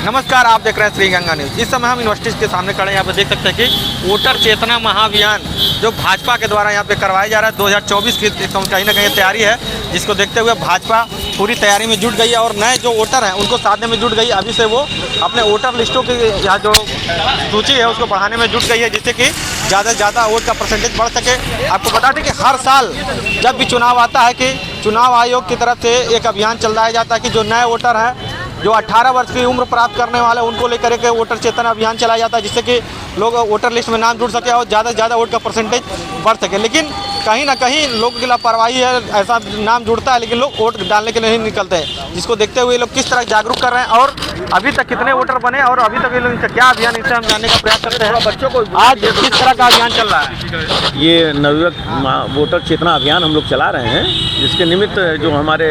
नमस्कार, आप देख रहे हैं श्री गंगा न्यूज़। इस समय हम यूनिवर्सिटी के सामने खड़े हैं। यहाँ पे देख सकते हैं कि वोटर चेतना महाअभियान जो भाजपा के द्वारा यहाँ पे करवाया जा रहा है 2024 की कहीं ना कहीं तैयारी है, जिसको देखते हुए भाजपा पूरी तैयारी में जुट गई है और नए जो वोटर हैं उनको साधने में जुट गई है। अभी से वो अपने वोटर लिस्टों की यहाँ जो सूची है उसको बढ़ाने में जुट गई है, जिससे कि ज़्यादा से ज़्यादा वोट का परसेंटेज बढ़ सके। आपको बता दें कि हर साल जब भी चुनाव आता है कि चुनाव आयोग की तरफ से एक अभियान चलाया जाता है कि जो नए वोटर हैं, जो 18 वर्ष की उम्र प्राप्त करने वाले उनको लेकर के वोटर चेतना अभियान चलाया जाता है, जिससे कि लोग वोटर लिस्ट में नाम जुड़ सके और ज़्यादा से ज़्यादा वोट का परसेंटेज बढ़ सके। लेकिन कहीं ना कहीं लोगों की लापरवाही है, ऐसा नाम जुड़ता है लेकिन लोग वोट डालने के लिए नहीं निकलते हैं, जिसको देखते हुए लोग किस तरह जागरूक कर रहे हैं और अभी तक कितने वोटर बने और अभी तक ये लोग क्या अभियान, इससे हम जानने का प्रयास करते हैं। बच्चों को आज किस तरह का अभियान चल रहा है? ये नवयुवक वोटर चेतना अभियान हम लोग चला रहे हैं, जिसके निमित्त जो हमारे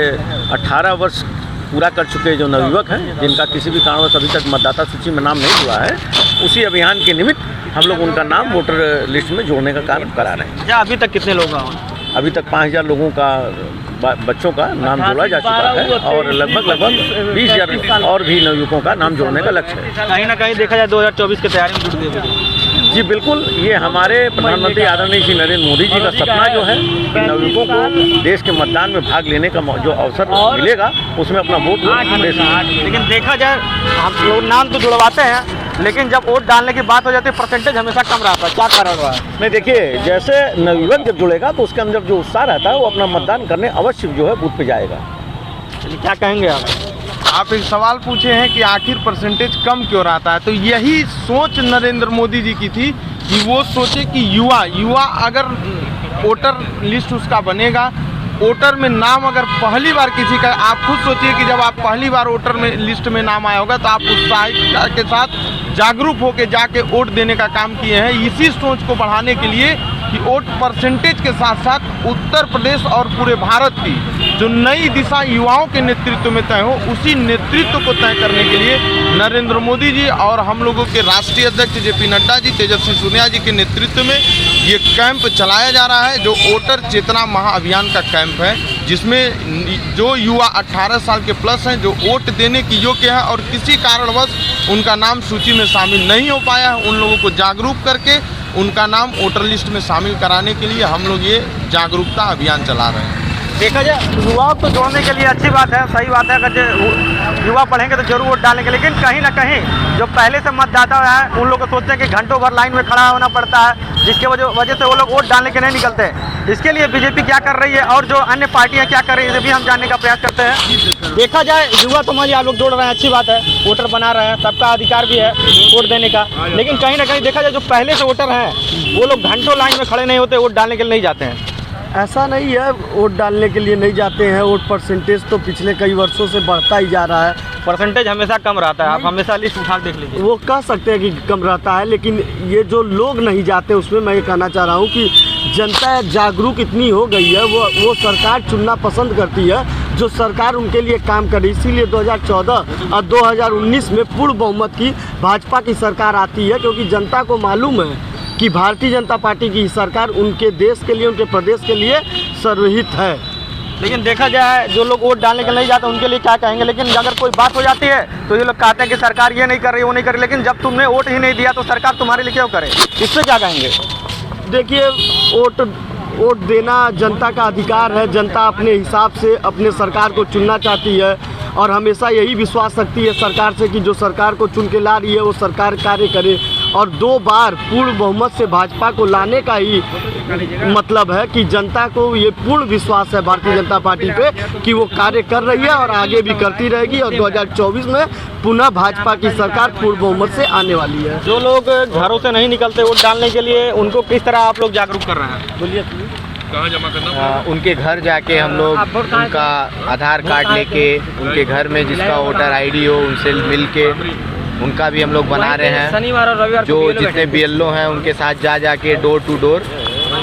18 वर्ष पूरा कर चुके जो नवयुवक हैं, जिनका किसी भी कारणवश अभी तक मतदाता सूची में नाम नहीं जुड़ा है, उसी अभियान के निमित्त हम लोग उनका नाम वोटर लिस्ट में जोड़ने का कार्य करा रहे हैं। क्या अभी तक कितने लोग हैं? अभी तक 5000 लोगों का बच्चों का नाम जोड़ा जा चुका है और लगभग 20,000 और भी नवयुवकों का नाम जोड़ने का लक्ष्य है। कहीं ना कहीं देखा जाए 2024 की तैयारी में जुट गए। जी बिल्कुल, ये हमारे प्रधानमंत्री आदरणीय श्री नरेंद्र मोदी जी का सपना जो है कि नवयुवकों को देश के मतदान में भाग लेने का जो अवसर मिलेगा उसमें अपना वोट दे सकें। लेकिन देखा जाए हम लोग नाम तो जुड़वाते हैं, लेकिन जब वोट डालने की बात हो जाती है परसेंटेज हमेशा कम रहता है। क्या कारण हुआ है? नहीं, देखिए, जैसे नवयुवक जब जुड़ेगा तो उसके अंदर जो उत्साह रहता है वो अपना मतदान करने अवश्य जो है बूथ पे जाएगा। क्या कहेंगे आप एक सवाल पूछे हैं कि आखिर परसेंटेज कम क्यों रहता है, तो यही सोच नरेंद्र मोदी जी की थी कि वो सोचे कि युवा अगर वोटर लिस्ट उसका बनेगा, वोटर में नाम अगर पहली बार किसी का, आप खुद सोचिए कि जब आप पहली बार वोटर में लिस्ट में नाम आया होगा तो आप उत्साह के साथ जागरूक होकर जाके वोट देने का काम किए हैं। इसी सोच को बढ़ाने के लिए कि वोट परसेंटेज के साथ साथ उत्तर प्रदेश और पूरे भारत की जो नई दिशा युवाओं के नेतृत्व में तय हो, उसी नेतृत्व को तय करने के लिए नरेंद्र मोदी जी और हम लोगों के राष्ट्रीय अध्यक्ष JP नड्डा जी, तेजस्वी सोनिया जी के नेतृत्व में ये कैंप चलाया जा रहा है, जो वोटर चेतना महाअभियान का कैंप है, जिसमें जो युवा 18 साल के प्लस हैं, जो वोट देने की योग्य है और किसी कारणवश उनका नाम सूची में शामिल नहीं हो पाया है, उन लोगों को जागरूक करके उनका नाम वोटर लिस्ट में शामिल कराने के लिए हम लोग ये जागरूकता अभियान चला रहे हैं। देखा जाए युवाओं को जोड़ने के लिए अच्छी बात है, सही बात है। अगर युवा पढ़ेंगे तो जरूर वोट डालेंगे, लेकिन कहीं ना कहीं जो पहले से मतदाता है उन लोग को सोचते हैं कि घंटों भर लाइन में खड़ा होना पड़ता है, जिसके वजह से वो लोग वोट डालने के नहीं निकलते हैं। इसके लिए बीजेपी क्या कर रही है और जो अन्य पार्टियां क्या कर रही है, ये भी हम जानने का प्रयास करते हैं। देखा जाए युवा तो मजे आप लोग जोड़ रहे हैं, अच्छी बात है, वोटर बना रहे हैं, सबका अधिकार भी है वोट देने का, लेकिन कहीं ना कहीं देखा जाए जो पहले से वोटर हैं वो लोग घंटों लाइन में खड़े नहीं होते, वोट डालने के लिए नहीं जाते हैं। ऐसा नहीं है, वोट डालने के लिए नहीं जाते हैं। वोट परसेंटेज तो पिछले कई वर्षों से बढ़ता ही जा रहा है। परसेंटेज हमेशा कम रहता है, आप हमेशा लिस्ट उठा देख लीजिए। वो कह सकते हैं कि कम रहता है, लेकिन ये जो लोग नहीं जाते उसमें मैं ये कहना चाह रहा हूँ कि जनता जागरूक इतनी हो गई है, वो सरकार चुनना पसंद करती है जो सरकार उनके लिए काम करे। इसीलिए 2014 और 2019 में पूर्ण बहुमत की भाजपा की सरकार आती है, क्योंकि जनता को मालूम है कि भारतीय जनता पार्टी की सरकार उनके देश के लिए, उनके प्रदेश के लिए सर्वहित है। लेकिन देखा जाए जो लोग वोट डालने के लिए नहीं जाते उनके लिए क्या कहेंगे? लेकिन अगर कोई बात हो जाती है तो ये लोग कहते हैं कि सरकार ये नहीं कर रही, वो नहीं कर रही, लेकिन जब तुमने वोट ही नहीं दिया तो सरकार तुम्हारे लिए क्यों करे? इससे क्या कहेंगे? देखिए, वोट देना जनता का अधिकार है। जनता अपने हिसाब से अपने सरकार को चुनना चाहती है और हमेशा यही विश्वास रखती है सरकार से कि जो सरकार को चुन के ला रही है वो सरकार कार्य करे। और 2 बार पूर्ण बहुमत से भाजपा को लाने का ही मतलब है कि जनता को ये पूर्ण विश्वास है भारतीय जनता पार्टी पे कि वो कार्य कर रही है और आगे भी करती रहेगी, और 2024 में पुनः भाजपा की सरकार पूर्ण बहुमत से आने वाली है। जो लोग घरों से नहीं निकलते वोट डालने के लिए, उनको किस तरह आप लोग जागरूक कर रहे हैं? बोलिए। कहाँ जमा करना? उनके घर जाके हम लोग उनका आधार कार्ड लेके, उनके घर में जिसका वोटर ID हो उनसे मिल के उनका भी हम लोग बना रहे हैं। शनिवार और रविवार जो जितने BLO हैं उनके साथ जाके डोर टू डोर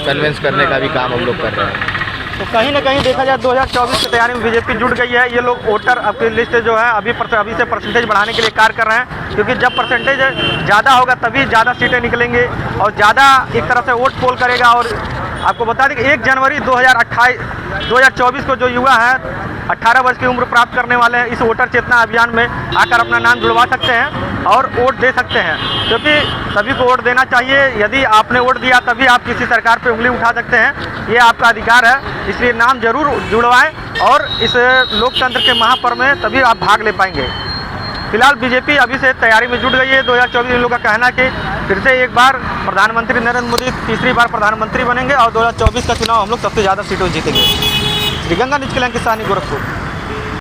कन्विंस करने का भी काम हम लोग कर रहे हैं। तो कहीं ना कहीं देखा जाए 2024 की तैयारी में बीजेपी जुट गई है। ये लोग वोटर अपनी लिस्ट जो है अभी से परसेंटेज बढ़ाने के लिए कार्य कर रहे हैं, क्योंकि जब परसेंटेज ज़्यादा होगा तभी ज़्यादा सीटें निकलेंगे और ज़्यादा एक तरह से वोट पोल करेगा। और आपको बता दें कि 1 जनवरी 2024 को जो युवा है 18 वर्ष की उम्र प्राप्त करने वाले इस वोटर चेतना अभियान में आकर अपना नाम जुड़वा सकते हैं और वोट दे सकते हैं, क्योंकि सभी को वोट देना चाहिए। यदि आपने वोट दिया तभी आप किसी सरकार पे उंगली उठा सकते हैं, ये आपका अधिकार है। इसलिए नाम जरूर जुड़वाएं और इस लोकतंत्र के महापर्व में तभी आप भाग ले पाएंगे। फिलहाल बीजेपी अभी से तैयारी में जुट गई है। 2024 इन लोगों का कहना है कि फिर से एक बार प्रधानमंत्री नरेंद्र मोदी तीसरी बार प्रधानमंत्री बनेंगे और 2024 का चुनाव हम लोग सबसे ज़्यादा सीटों जीतेंगे। श्रीगंगा न्यूज़ के लिए किसानी गोरखपुर।